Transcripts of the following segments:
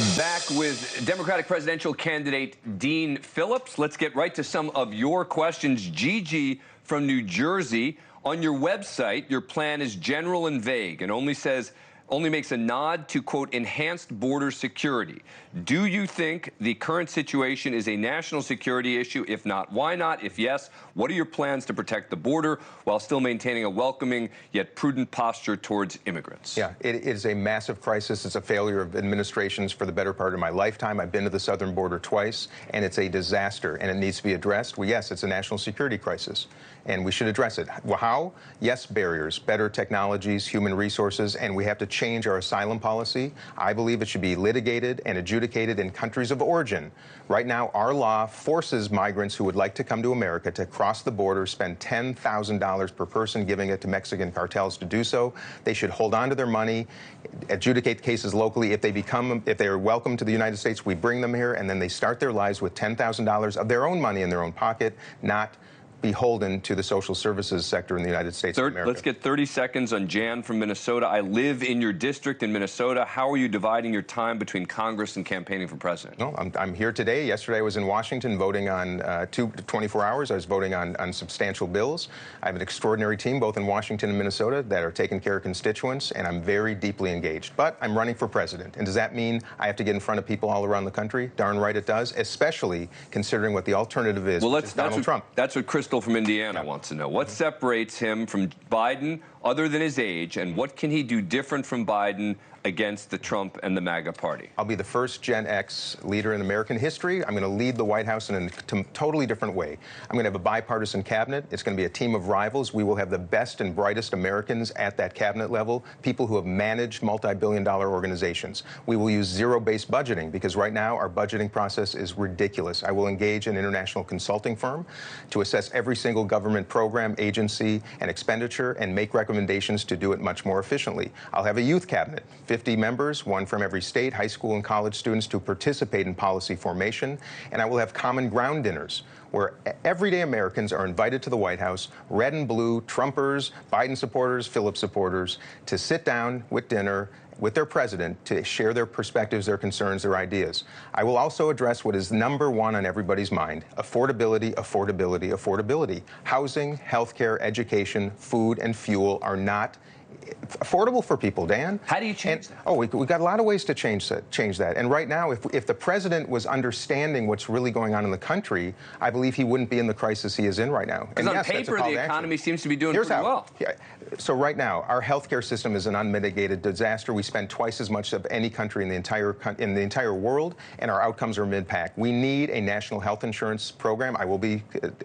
Back with Democratic presidential candidate Dean Phillips. Let's get right to some of your questions. Gigi from New Jersey. On your website, your plan is general and vague and only makes a nod to, quote, enhanced border security. Do you think the current situation is a national security issue? If not, why not? If yes, what are your plans to protect the border while still maintaining a welcoming yet prudent posture towards immigrants? Yeah, it is a massive crisis. It's a failure of administrations for the better part of my lifetime. I've been to the southern border twice, and it's a disaster, and it needs to be addressed. Well, yes, it's a national security crisis, and we should address it. Well, how? Yes, barriers, better technologies, human resources, and we have to change our asylum policy. I believe it should be litigated and adjudicated in countries of origin. Right now, our law forces migrants who would like to come to America to cross the border, spend $10,000 per person, giving it to Mexican cartels to do so. They should hold on to their money, adjudicate cases locally. If they are welcome to the United States, we bring them here, and then they start their lives with $10,000 of their own money in their own pocket, not beholden to the social services sector in the United States of America. Let's get 30 seconds on Jan from Minnesota. I live in your district in Minnesota. How are you dividing your time between Congress and campaigning for president? No, I'm here today. Yesterday I was in Washington voting on 24 hours. I was voting on substantial bills. I have an extraordinary team both in Washington and Minnesota that are taking care of constituents, and I'm very deeply engaged. But I'm running for president. And does that mean I have to get in front of people all around the country? Darn right it does, especially considering what the alternative is, which is Donald Trump. That's what Crystal from Indiana wants to know. What separates him from Biden other than his age, and what can he do different from Biden against the Trump and the MAGA party? I'll be the first Gen X leader in American history. I'm going to lead the White House in a totally different way. I'm going to have a bipartisan cabinet. It's going to be a team of rivals. We will have the best and brightest Americans at that cabinet level, people who have managed multi-billion-dollar organizations. We will use zero-based budgeting because right now our budgeting process is ridiculous. I will engage an international consulting firm to assess every single government program, agency, and expenditure and make recommendations to do it much more efficiently. I'll have a youth cabinet, 50 members, one from every state, high school and college students to participate in policy formation, and I will have common ground dinners where everyday Americans are invited to the White House, red and blue, Trumpers, Biden supporters, Phillips supporters, to sit down with dinner with their president to share their perspectives, their concerns, their ideas. I will also address what is number one on everybody's mind: affordability, affordability, affordability. Housing, healthcare, education, food, and fuel are not affordable for people, Dan. How do you change that? Oh, we got a lot of ways to change that. And right now, if the president was understanding what's really going on in the country, I believe he wouldn't be in the crisis he is in right now. Because on paper, the economy seems to be doing pretty well. Yeah. So right now, our healthcare system is an unmitigated disaster. We spend twice as much of any country in the entire world, and our outcomes are mid-pack. We need a national health insurance program. I will be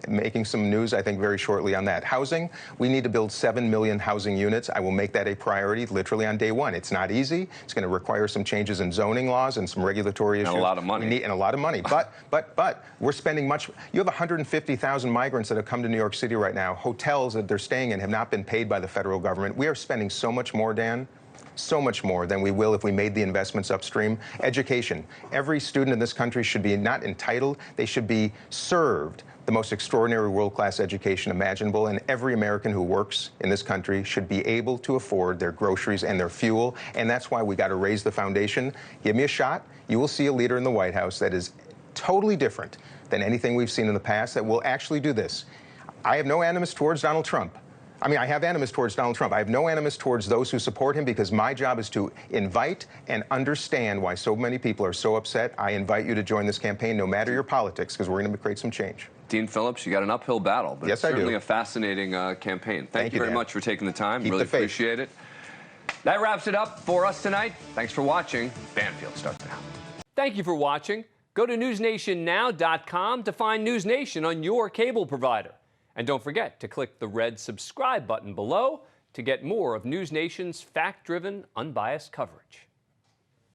making some news, I think, very shortly on that. Housing, we need to build 7 million housing units. I will make that a priority literally on day one. It's not easy. It's going to require some changes in zoning laws and some regulatory issues. And a lot of money. And a lot of money. But we're spending much. You have 150,000 migrants that have come to New York City right now. Hotels that they're staying in have not been paid by the federal government. We are spending so much more, Dan, so much more than we will if we made the investments upstream. Education. Every student in this country should be not entitled, they should be served the most extraordinary world-class education imaginable, and every American who works in this country should be able to afford their groceries and their fuel, and that's why we got to raise the foundation. Give me a shot. You will see a leader in the White House that is totally different than anything we've seen in the past that will actually do this. I have no animus towards Donald Trump. I mean, I have animus towards Donald Trump. I have no animus towards those who support him because my job is to invite and understand why so many people are so upset. I invite you to join this campaign, no matter your politics, because we're going to create some change. Dean Phillips, you got an uphill battle, but yes, it's certainly a fascinating campaign. Thank you very much for taking the time. Keep really the faith. Appreciate it. That wraps it up for us tonight. Thanks for watching. Banfield starts now. Thank you for watching. Go to newsnationnow.com to find NewsNation on your cable provider. And don't forget to click the red subscribe button below to get more of NewsNation's fact-driven, unbiased coverage.